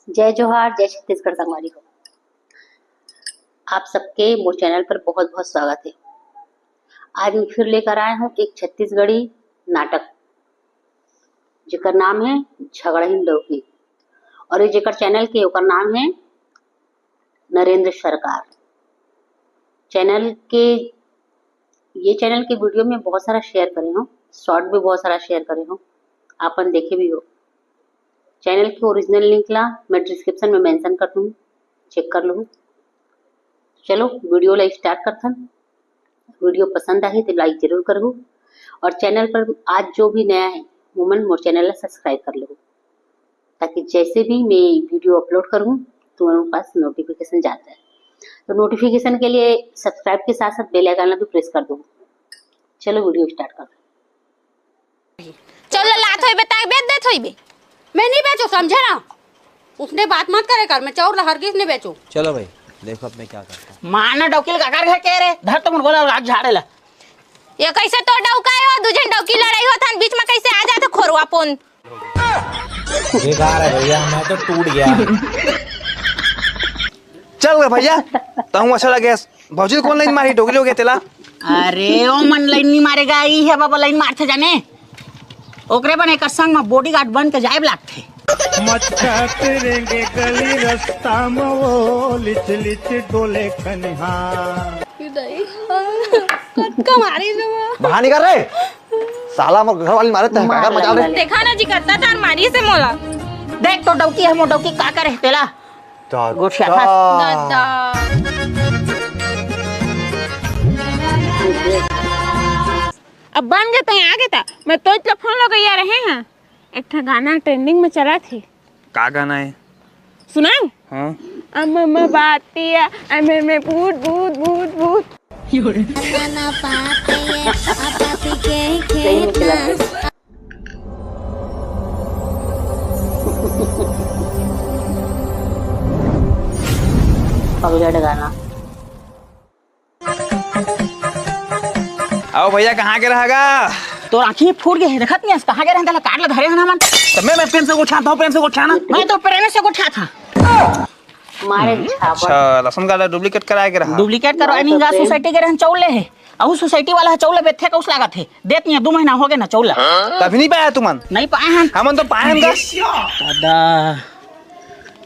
जय जोहार, जय छत्तीसगढ़ संगवारी हो। आप सबके मोर चैनल पर बहुत बहुत स्वागत है। आज मैं फिर लेकर आया हूँ एक छत्तीसगढ़ी नाटक जेकर नाम है झगड़हीन डउकी और ये जेकर चैनल के ओकर नाम है नरेंद्र सरकार। चैनल के वीडियो में बहुत सारा शेयर करे हो, शॉर्ट भी बहुत सारा शेयर करे हो, आपन देखे भी हो। चैनल की ओरिजिनल लिंक ला मैं डिस्क्रिप्शन में मेंशन कर दूँ, चेक कर लो। चलो वीडियो ला स्टार्ट करथन। वीडियो पसंद आए तो लाइक जरूर करो और चैनल पर आज जो भी नया है वुमन मोर चैनल ला सब्सक्राइब कर लो, ताकि जैसे भी मैं वीडियो अपलोड करूँ तुम्हारे पास नोटिफिकेशन जाता है। तो नोटिफिकेशन के लिए सब्सक्राइब के साथ साथ बेल आइकन भी प्रेस कर दो। चलो वीडियो स्टार्ट कर। चलो लात होई बता बेच देत होई बे। मैं नहीं बेचो, समझे ना? उसने बात मत करे कर, मैं चौर हरगिज नहीं बेचो। चलो भाई देखो अब मैं क्या करता हूं। माना डौकील का कर के रे धर तो मन बोला आग झाड़ेला। ये कैसे तो डौकाय हो, दूजन डौकी लड़ाई होथन बीच में कैसे आ जात खोरवा पोन। बेकार है भैया, मैं तो टूट गया। चल गए भैया तहु अच्छा लगे। भौजी कौन लाइन मारी डोगली हो गया तेला। अरे ओ मन लाइन नहीं मारेगा, ई है बाबा लाइन मारथे जाने। ओकरे बने एक संग में बॉडीगार्ड बन के जाए लागथे। मच्छा तेरेंगे गली रास्ता में वो लिच लिच डोले कन्हा। कटका मारी जो बाहर नहीं कर रहे साला मोर घर वाली मारे तह काकर मचा रहे। देखा ना जी करता तार मारी से मोला। देख तो डौकी है, मो डौकी का करे तेला गोठिया था दादा। अब बन गए तो आगे था। मैं तो इतना फोन लगा रहे हैं। एक था गाना ट्रेंडिंग में चला थी। का गाना है सुनाऊं? हां अम्मा बातिया अम्मे में भूत भूत भूत भूत। सही में चला पगलेट गाना। आओ भैया कहाँ के रहेगा। तो आंखें फूट गई है, देखत नहीं कहां गए रहन काट ला धरे ना मन। तब मैं पेन से उठाता हूं, पेन से उठाना। मैं तो प्रेम से उठा था मारे छापा। अच्छा लसन का डुप्लीकेट कराया के रहा। डुप्लीकेट करवाए नहीं गा। सोसाइटी के रहन चौले है और सोसाइटी वाला है चौले बेथे का उस लागत है देत नहीं 2 महीना हो गए ना चौला। तभी नहीं पाया तुमन। नहीं पाए हम हमन तो पाए हम का दादा।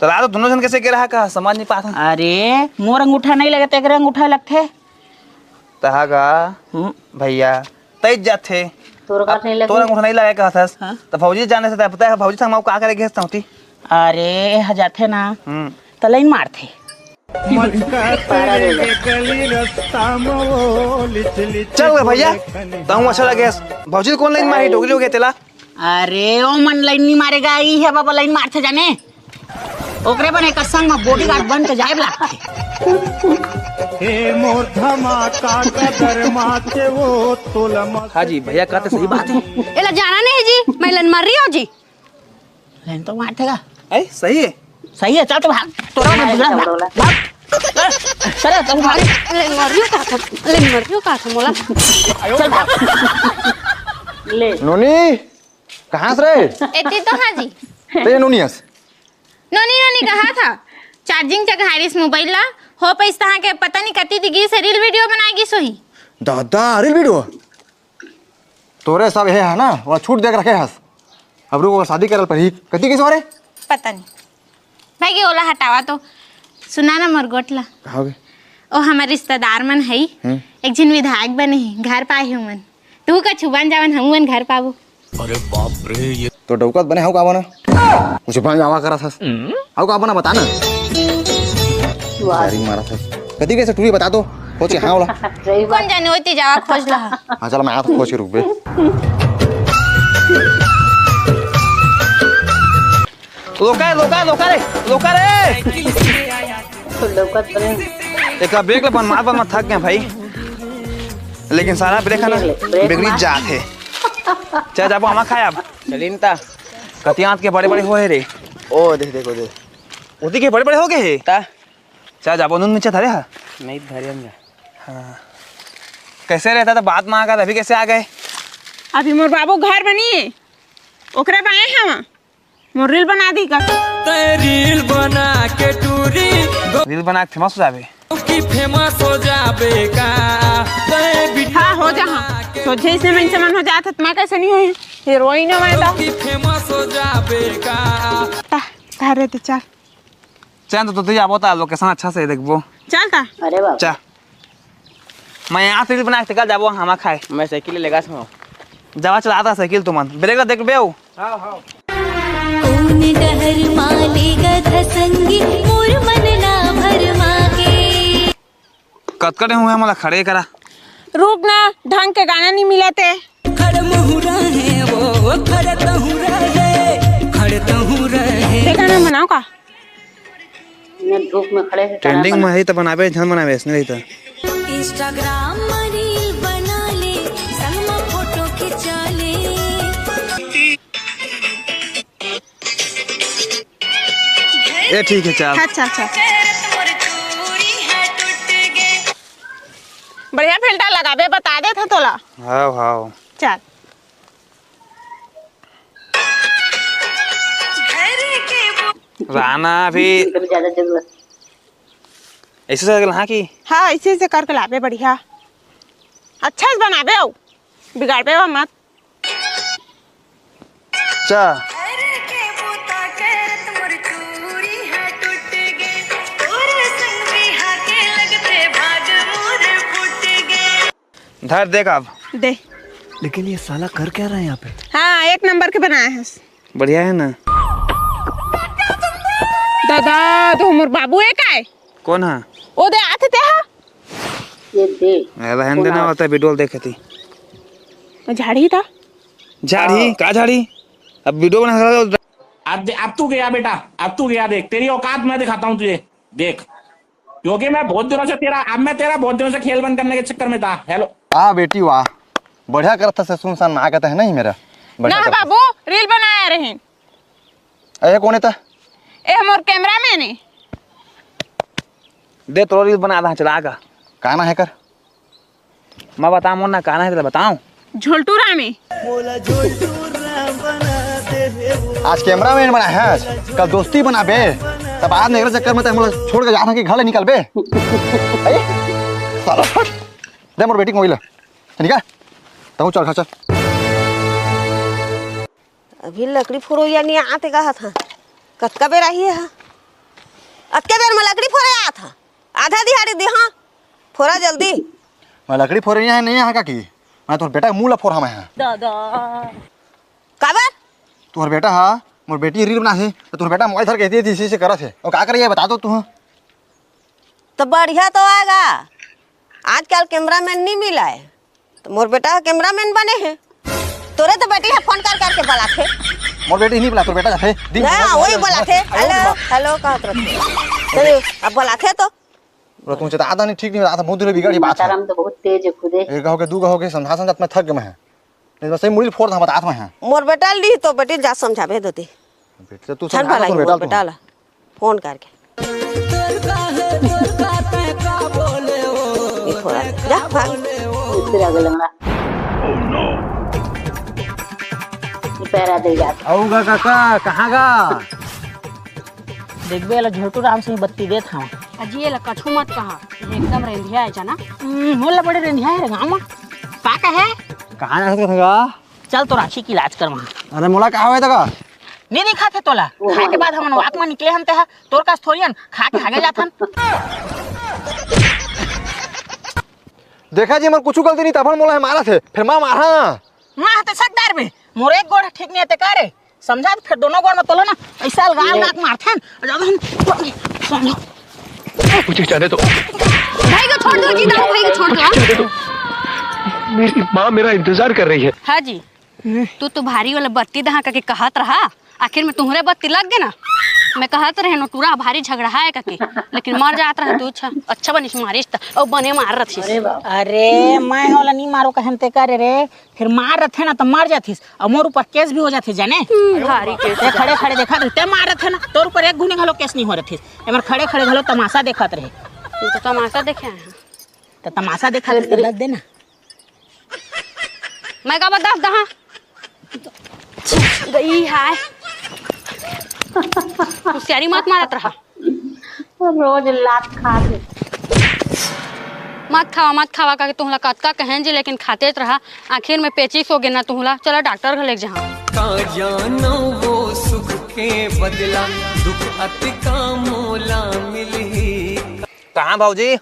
तो रात दोनों जन कैसे के रहा का समझ नहीं पाता। अरे मोर अंगूठा नहीं लगे तेरे अंगूठा लगथे तहागा भैया तेज जाथे तोर का नहीं लगे। तोरा अंगूठा नहीं लगा का थस हाँ? तो भौजी जाने से पता है भौजी संग माऊ का करेगे हस्ती। अरे हजाथे ना तो लाइन मारथे। मच्छा तेरेंगे गली रास्ता में वो लिच लिच। चल गए भैया तहु अच्छा लगे। भौजी कौन लाइन मारी डोगली हो गया तेला। अरे ओ मन लाइन नहीं मारेगा, ई है बाबा लाइन मारथे जाने। ओकरे बने एक संग में बॉडीगार्ड बन के जाए लागथे। हे मोर धमाका कदर माचे वो तोलम। हाँ जी भैया कहते सही बात है। एला जाना नहीं है जी, मैं लन मर रही हूँ जी। लाइन तो मारथेगा। ऐ सही है सही है, चल तो भाग। तोरा में गुजरा भाग। चल तो भाग। लन मर रही हूँ का था मोला। चल भाग। ले नोनी कहाँ से रे? एती तो हाँ जी। ते नोनियस नोनी कहा था चार्जिंग तक हारिस मोबाइल ला हो पैसा के पता नहीं कती दिगी से रील वीडियो बनाएगी सोही। दादा रील वीडियो तोरे सब है ना वो छूट देकर रखे हस। अब रुको शादी करल पर ही कती कैसे रे? पता नहीं भाई के ओला हटावा तो सुना ना मोर गोटला। कहोगे ओ हमार रिश्तेदार मन है एक जन विधायक बने हैं, घर पाए हुमन। तू का छुबान जावन हमन घर पाबो। अरे बाप रे ये तो डौकत बने हाउ का बना मुझे पानी आवा करा था हाउ का बना बता ना। सारी मारा था कती कैसे तू ही बता दो खोज के हां वाला। कौन जाने होती जावा खोज ला। हां चल मैं आ तो खोज के रुक बे। लोका रे तो लौकत बने एक ब्रेक ले बन थक गए भाई। लेकिन सारा ब्रेक है ना बिगड़ी जात है। चल जाबो हमा खाए अब चलिन ता कतियात के बड़े बड़े होए रे। ओ देख देखो देख ओती के बड़े बड़े हो गए है ता चल जाबो नून नीचे धरे हा। नहीं धरियंगा। हाँ कैसे रहता था बात मांगा अभी कैसे आ गए। अभी मोर बाबू घर बनी है ओकरे बाए हम मोर रील बना दी का रील बना के टूरी रील बना के फेमस हो जाबे की फेमस हो जाबे का हाँ हो जा हाँ सोचे इसने मन से मन हो जाता मैं कैसे नहीं हुई हीरोइन है मैं की फेमस हो जाबे का कह रहे थे चल चल तो तुझे बता लोकेशन अच्छा से देखबो चलता अरे बाबा चा मैं यहाँ से रील बना के जाबो हमा खाए मैं साइकिल लेगा सुनो जावा चलाता साइकिल तुमन ब्रेक देख बे कौन डहर मालेगा धसंगी मोर मन ना भरमा के कतकड़े हुए मला खड़े करा रुक ना ढंग के गाना नहीं मिला थे ते गाना बनाओ का इन्हें धूप में खड़े हैं ट्रेंडिंग में है तो बनाबे झन बनाबे इसने रही तो इंस्टाग्राम में रील बना ले संग में फोटो खिंचा ले ए ठीक है चल अच्छा बढ़िया फिल्टर लगाबे बता दे था तोला हाँ हाँ चल राना भी कभी ज्यादा जरूरत ऐसे से हाँ की हाँ इसी से करके लाबे बढ़िया अच्छा से बनाबे आओ बिगाड़बे मत चा धर देख अब दे लेकिन ये साला कर क्या रहा है यहाँ पे हाँ 1 नंबर के बनाए हैं बढ़िया है ना दादा तो मोर बाबू है काय कौन है ओ दे आते थे हाँ ये दे रहन देना होता है वीडियो देखे थी झाड़ी था झाड़ी का झाड़ी अब वीडियो बना अब तू गया बेटा अब तू गया देख तेरी औकात मैं दिखाता हूँ तुझे देख क्योंकि मैं बहुत दिनों से तेरा बहुत दिनों से खेल बंद करने के चक्कर में था। हेलो वाह बेटी वाह बढ़िया करता से सुनसान ना कहता है नहीं मेरा ना बाबू रील बनाया रहे अरे कौन है ए मोर कैमरा मैन है दे तो रील बना रहा चला का काना है कर मैं बताऊँ मोर ना काना है तो बताऊँ झोलटूरा में आज कैमरा मैन बना है कल दोस्ती बना बे तब आज मेरे चक्कर में तो छोड़ के जाना कि घर निकल बे साला दे मोर बेटी को मोबाइल ठीक है तब चल खा चल अभी लकड़ी फोड़ो नहीं आते कहा था कतका बेर आई है अतके बेर में लकड़ी फोड़े आया था आधा दिहाड़ी दे हाँ फोड़ा जल्दी मैं लकड़ी फोड़ है नहीं यहाँ का की मैं तोर बेटा मुँह ला फोड़ हम है दादा काबर तोर बेटा हाँ मोर बेटी रील बना थी तो तोर बेटा मोबाइल धर कहती थी इसी से करा थे और क्या करिए बता दो तू तो बढ़िया तो आएगा आजकल कैमरामैन नहीं मिला है तो मोर बेटा कैमरामैन बने हैं तोरे तो बेटी है फोन कर करके बुला थे मोर बेटी नहीं बुला तोर बेटा थे वही बुला थे हेलो हेलो चलो अब बुला थे तो तुम चाहता आधा नहीं ठीक नहीं आधा बहुत दूर बिगड़ी बात है हम तो बहुत तेज है खुदे एक कहो के दू कहो के समझा समझा मैं थक गए हैं नहीं बस मुड़ी फोड़ था बता मैं हैं मोर बेटा ली तो बेटी जा समझावे देती बेटा तू छन समझा भला तोर बेटा ला फोन करके जा भाग फिर आगे लंगड़ा पैरा दे जाता आऊंगा काका कहाँ गा देख बे झोटू राम से बत्ती दे था अजी ये कठू मत कहा एकदम रेंधिया है जाना मोला बड़े रेंधिया है गाँव में का है कहाँ जा सकते गा चल तो राशि की इलाज कर वहाँ अरे मोला कहाँ हुआ था नहीं दिखा थे तोला खाए के बाद हम वाक में निकले हम ते तोर का थोड़ियन खा के आगे जाथन देखा जी मैं कुछ गलती नहीं तब मोला मारा थे फिर मां मारा मां हते सकदार बे मोर एक गोड़ ठीक नहीं है ते करे समझा फिर दोनों गोड़ में तोला ना ऐसा गाल गाक मारथन ज्यादा हम समझो मुझे जाने दो भाई को छोड़ दो जी भाई को छोड़ दो मेरी माँ मेरा इंतजार कर रही है हाँ जी तू भारी वाला बत्ती दहा करके कहत रहा आखिर में तुम्हारे बत्ती लग गए ना मैं कहत रहे नोटूरा भारी झगड़ा है करके लेकिन मर जात रहा तू अच्छा बनिस मारिस और बने मार रही अरे मैं होला नहीं मारो कहन ते करे रे फिर मार रथे ना तो मर जाथिस और मोर ऊपर केस भी हो जाथे जाने भारी केस खड़े खड़े देखा ते मार रथे ना तोर ऊपर एक गुने घलो केस नहीं हो रथिस एमर खड़े खड़े घलो तमाशा देखत रहे तू तो तमाशा देखे हैं तो तमाशा देखा लग देना मैं का बता दहा गई है होशियारी मत मारत रहा। रोज लात खा के मत खावा का तुहला कतका कहें जी, लेकिन खाते रहा। आखिर में पेचिस हो गए ना तुहला। चलो डॉक्टर घर ले जहाँ जानो वो सुख के बदला दुख अति का मोला मिली। कहाँ भाजी?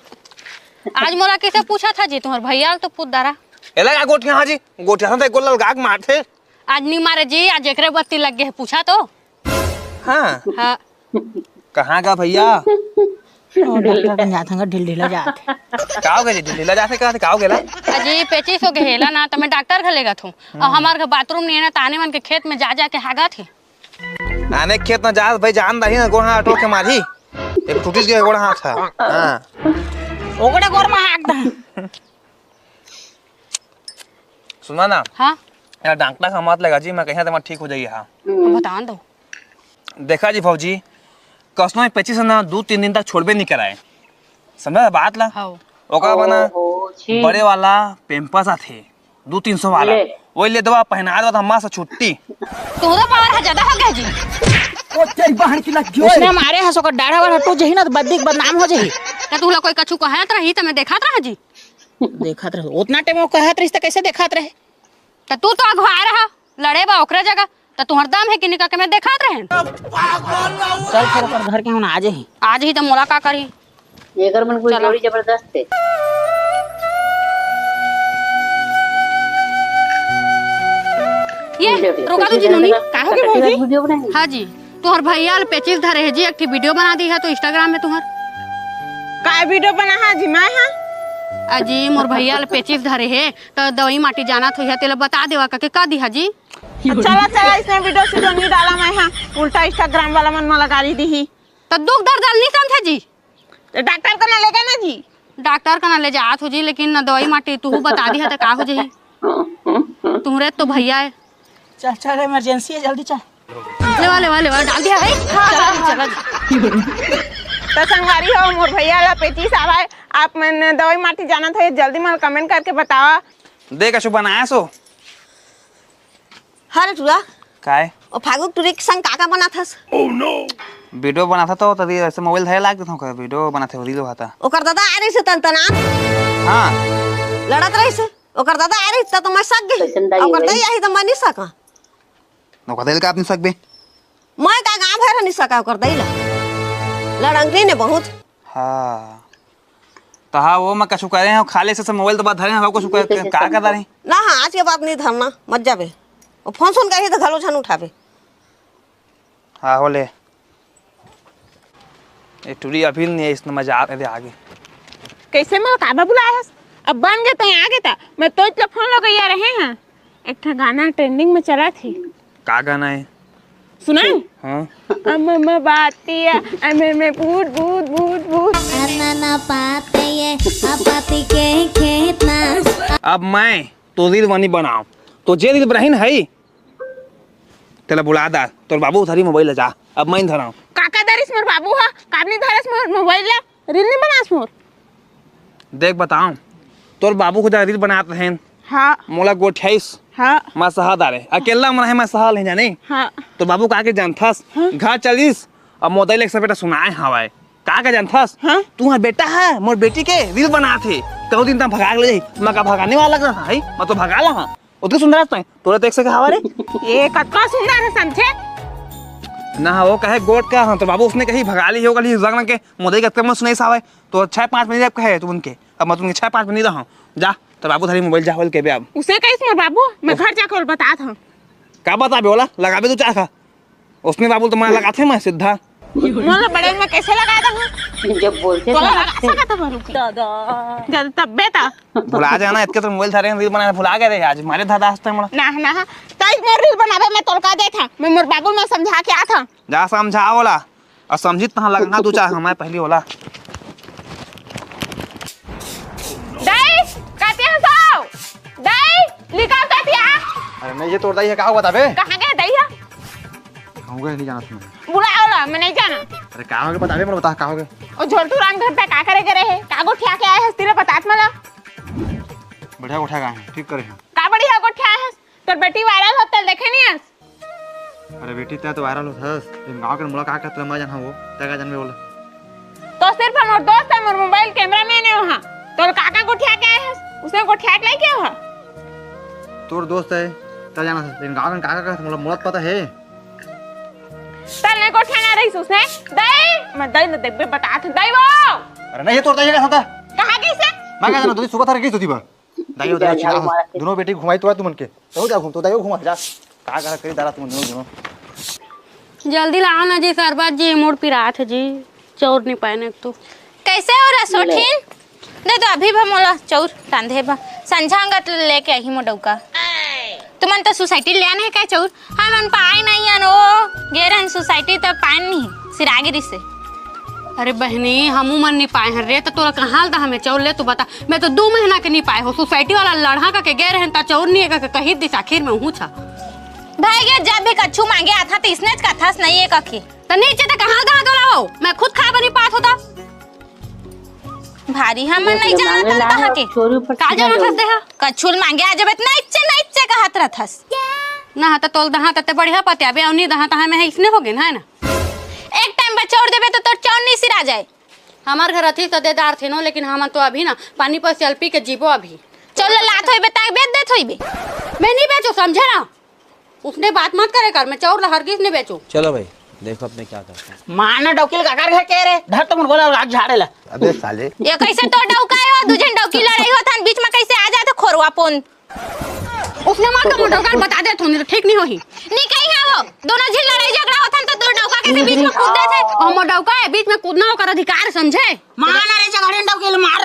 आज मोला कैसे पूछा था जी तुम्हारे भैया तो पूछ दारा एला गोटिया हाँ जी गोटिया तो गोल गाग मारते आज नहीं मारे जी। आज एकरे बत्ती लग गए पूछा तो। हाँ हाँ कहाँ का भैया? डॉक्टर के जात हंगा ढिल जात काव गए ढीला जाते कहते काव गेला अजी पेचिस हो गए ना तो मैं डॉक्टर घर लेगा थू। और हमारे घर बाथरूम नहीं है ना, ताने मन के खेत में जा के हागा थे। आने खेत में जा भाई जान रही ना गोड़ा ऑटो के मारी एक टूटिस गया गोड़ा हाथ था। हां ओगड़े गोर में हाक दा। सुना ना। हाँ यार डॉक्टर का मत लगा जी, मैं कहीं तो ठीक हो जाइए। हाँ बता दो। देखा जी फौजी कसनो में 25 ना 2-3 दिन तक छोड़बे नहीं कराए, समझा बात ला। ओका बना बड़े वाला पेम्पस थे 200-300 वाला वही ले दवा पहना दो हमारा से छुट्टी। तोरा पावर है ज्यादा हो गया जी। ओ तेरी बहन की लग गयो उसने मारे हसो का डाढ़ा वाला हटो जही ना तो बद्दी बदनाम हो जही। त तूला कोई कछु कहत रही त मैं देखत रहा जी। देखत रहे उतना टाइम वो कहत रही त कैसे देखत रहे? त तू तो अगवा रहा लड़े बा ओकरे जगह त तुहर दाम है कि निका के मैं देखत रहे। चल फिर पर घर के हम आज ही तो मोला का करी एकर मन कोई जोड़ी जबरदस्त है। ये रोका दो जी नोनी का हो गया भौजी? वीडियो बनाएंगे। हां जी तुहर भैया पेचिस धरे है जी, एक वीडियो बना दी है तो इंस्टाग्राम में तुहर का वीडियो बना है जी? मैं हां अजी मोर भैया पेचिस धरे है तो दवाई माटी जाना तो तेला बता देवा का दी है जी। चला इसने वीडियो से तो नहीं डाला मैं हां उल्टा इंस्टाग्राम वाला मन में लगा दी ही तो दुख दर्द नहीं समझे जी। तो डॉक्टर का ना लेगा ना जी? डॉक्टर का ना ले जात हो जी, लेकिन दवाई माटी तू बता दी है तो का हो जाही। तुम्हारे तो भैया है। चल चल इमरजेंसी है जल्दी चल। ले डाल दिया है। चला तो संगवारी हो मोर भैया ला पेचिस आवा है। आप मैंने दवाई माटी जाना था जल्दी मन कमेंट करके बतावा। देख अशु बनाया सो हरे तुला काय ओ फागुक तुरी के संग काका बना थस? ओह नो वीडियो बना था तो तभी ऐसे मोबाइल धरे लाग देता हूं वीडियो बना थे रील होता। ओकर दादा आ रही से तनतना हां लड़त रही से ओकर दादा आ रही त तो मैं सक गई ओकर दई आई त मैं नहीं सका ओकर दिल का अपनी सकबे मैं का गांव भर नहीं सका ओकर दई ला लड़ंगरी ने बहुत। हां तो हाँ वो मैं कछु करे हैं खाले से मोबाइल तो बात धरे हैं कुछ का कर रहे ना। हाँ आज के बाद नहीं धरना मत जाबे ओ फोन सुन के ही तो घलो छन उठाबे। हाँ होले ये टूरी अभी नहीं है इसमें मजा आ आगे कैसे मैं काबा बुलाया है? अब बन गए तो आ गए था मैं तो इतना फोन लगा रहे हैं। एक था गाना ट्रेंडिंग में चला थी। का गाना है सुना? हां अम्मा बातिया मैं भूत भूत भूत भूत ना पाते ये पाती के खेत ना। अब मैं तो रील बनी बनाऊं तो जे रील बहन है तेला बुला दा तोर बाबू धरी मोबाइल जा। अब मैं धराऊं काका दरिस मोर बाबू हा काबनी धरस मोर मोबाइल ला रील नहीं बनास मोर। देख बताऊं तोर बाबू को रील बनाते हैं। हां मोला गोठैस हां मैं सहादारे अकेला मन है मैं सहा ले जाने। हां तो बाबू का के जानथस घर चलिस अब मोबाइल एक से बेटा सुनाए हवाए का के जानथस। हां तुम्हार बेटा है मोर बेटी के रील बनाथे कहो दिन तक भगा ले मैं का भगाने वाला लग रहा है मैं तो भगा ला। हां उतनी सुंदर है तोरे देख सके हवा रे ये कतना सुंदर है समझे ना। वो कहे गोट का हाँ तो बाबू उसने कहीं भगा ली होगा रंग के मोदी का कम सुनाई सावे तो 6-5 मिनट कहे तुम उनके अब मैं तुमके 6-5 मिनट रहा जा तो बाबू धरी मोबाइल जावल के बे अब उसे कैसे मोर बाबू मैं घर जाकर बता था का बता बोला लगाबे तू चाह उसने बाबू तो मैं लगाते मैं सीधा मोला बड़े में कैसे लगा दूं जब बोलते तो लगा सका तो मारू दादा जब तब बेटा भुला जाना इतके तो मोबाइल धरे रील बनाने भुला गए रे आज मारे दादा हंसते मोला ना ताई मोर रील बनावे मैं तोलका दे था मैं मोर बाबू में समझा के आ था। जा समझा बोला और समझित कहां लगना तू चाह हमारे पहली बोला दाई कातिया हसाओ दाई लिखा कातिया। अरे नहीं ये तोड़ दाई है का बता बे कहां गए दाई है कहूंगा नहीं जाना तुम्हें बुलाओ ला मैं नहीं जाना। अरे का होगे बता बे मैं बता का होगे और झोलतू रंग घर पे का करे करे है कागो ठिया के आए हस्ती रे बतात मला बढ़िया उठा गए ठीक करे का बढ़िया को ठिया है तोर बेटी वायरल होतल देखे नहीं हस अरे बेटी तै तो वायरल होता है इन गांव के मुलाकात का मैं जाना वो तै का जानवे बोला तो सिर्फ मोर दोस्त है, मोर मोबाइल कैमरा मैन है वहां। तो काका को ठिया के है, उसने को ठिया के क्या हुआ? तोर दोस्त है तै जाना था इन गांव के काका का मुला मुलाकात पता है। तल ने को ठिया रही उसने दई मैं दई न देबे बता था दई वो। अरे नहीं तोर तै का होता कहां गई से? मैं का जाना तू सुबह थारे गई थी बा दाइयो दाइयो छिड़ा दोनों बेटी घुमाई तो तुमन के तो जा घूम तो दाइयो घुमा जा का करा करी दारा तुम दोनों जल्दी लाओ ना जी सरबत जी, मोड़ पिरात है जी, चौर नहीं पाए तो कैसे हो रहा सोठिन? दे तो अभी भा मोला चौर रांधे बा संझांगत लेके आई मो डौका। तुमन तो सोसाइटी ले आने है का चौर? हमन पाए नहीं अन ओ गेरन सोसाइटी तो पाए नहीं सिरागिरी से। अरे बहनी हमू मन नहीं पाए हैं रे, तो तोरा कहाँ था हमें चौर ले तू बता। मैं तो 2 महीना के नहीं पाए हो, सोसाइटी वाला लड़हा का के गए रहन ता चौर नहीं है का कही दिस आखिर में हूं छा भाई ये जब भी कच्छू मांगे आता तो इसने कथास नहीं है कखी तो नीचे तो कहाँ लाओ, मैं खुद खा बनी पास होता भारी हम नहीं जानत कहां के का जाना थस देहा कच्छू मांगे आ जब इतना इच्चे कहत रहथस ना तो तोल दहा तते बढ़िया पतिया बे औनी दहा तहा में इसने हो गेन है ना। एक टाइम पे छोड़ देबे तो तोर चौर नहीं सिरा जाए। हमार घर अथी सदेदार थे नो, लेकिन हम तो अभी ना पानी पर सेल्फी के जीवो अभी। चलो लात होइबे ता बेच देत होइबे। मैं नहीं बेचो समझे ना, उसने बात मत करे कर, मैं चौर हरगिज नहीं बेचो। चलो भाई देखो अब मैं क्या करता हूं। माना डौकील का कर के रे धर तो मुन बोला आग झाड़े ला। अबे साले ये कैसे तो डौकाए हो दुजन डौकी लड़ाई होथन बीच में कैसे आ जाते खोरवा पोन। उसने मार के डौका बता दे तो ठीक नहीं होही। नहीं कहीं है वो दोनों झिल लड़ाई झगड़ा होथन तो दो डौका कैसे बीच में कूद देथे? और मो डौका है बीच में कूदना होकर अधिकार समझे। माना रे झगड़े डौकील मार।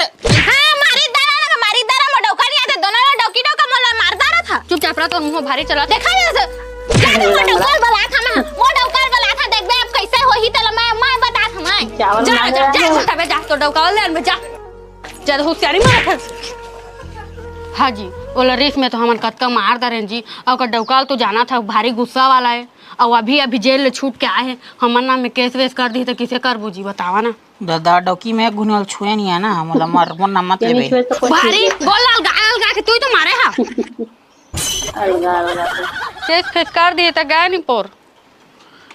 हां मारी दारा मो डौका नहीं आते दोनों डौकी डौका मोला मार दारा था। चुपचाप रह, तो मुंह भारी चला देखा ना मो डौका बोला था देख बे अब कैसे होही त मैं बता था मैं जा तबे जा तो डौका ले में जा ज्यादा होशियारी मार। हाँ जी ओला रेस में तो हमन कतका मार दरेन जी, और डौकाल तो जाना था भारी गुस्सा वाला है, और अभी जेल ले छूट के आए हैं। हमन नाम में केस वेस कर दी तो किसे करबो जी बतावा ना। दादा डौकी में गुनल छुए नहीं है ना, मोला मार मन मत लेबे भारी बोल गा के तू तो मारे हा केस फेस कर दिए तो गए नहीं पोर।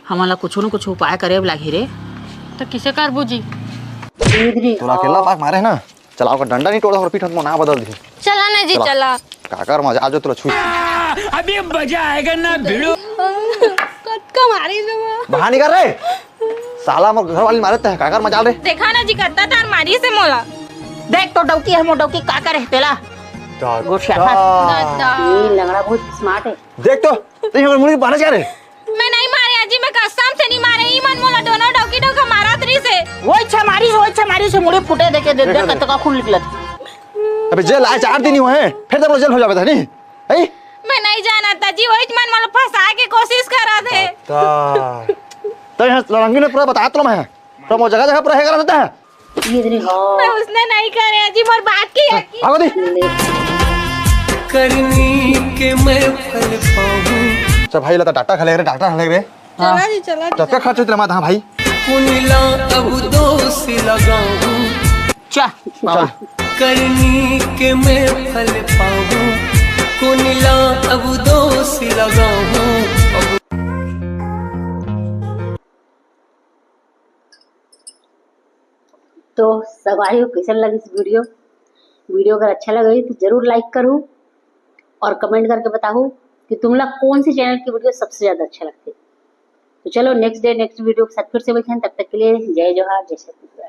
हमला कुछ न कुछ उपाय करे लागी रे, तो किसे करबो जी? तोला अकेला पाक मारे ना, चलाओ का डंडा नहीं तोड़ा और पीठ में ना बदल दी। चला ना जी चला काकर मजा आ जो तोला छू अभी मजा आएगा ना भिड़ो। कटका मारी जमा बहानी कर रे साला मोर घर वाली मारत है काकर मजा रे। देखा ना जी करता तार मारी से मोला देख तो डौकी है मो डौकी का करे तेला दादा ये लंगड़ा बहुत स्मार्ट है। देख तो तू हमर मुड़ी बहाने जा रे। मैं नहीं मारे जी, मैं कसम से नहीं मारे। ईमान मोला दोनों डौकी डौका मारा तरी से वो इच्छा मारी से मुड़े फुटे देके दे कत का खून निकलत। अबे जेल आए 4 दिन ही हुए हैं फिर तो जेल हो जावे था नहीं है। मैं नहीं जाना था जी, वही मन मोला फंसा के कोशिश करा थे। तो यहां लड़ंगी ने पूरा बता तो मैं तो वो जगह पूरा है करता है ये इधर हो मैं उसने नहीं करे जी, मोर बात की है कि भागो दी करनी के मैं फल पाऊं। चल भाई लता डाटा खले रे डाटा खले रे। चला जी चला तब का खर्च तेरा मां था भाई कुनिला अब दोष लगाऊं। चल करनी के मैं फल पाऊं, कुनिला अब दोष लगाऊं। तो सवारी कैसा लगी इस वीडियो अगर अच्छा लगा तो जरूर लाइक करो और कमेंट करके बताओ कि तुम लोग कौन सी चैनल की वीडियो सबसे ज्यादा अच्छा लगती है। तो चलो नेक्स्ट वीडियो के साथ फिर से बैठे, तब तक के लिए जय जोहार जय श्री कृष्ण।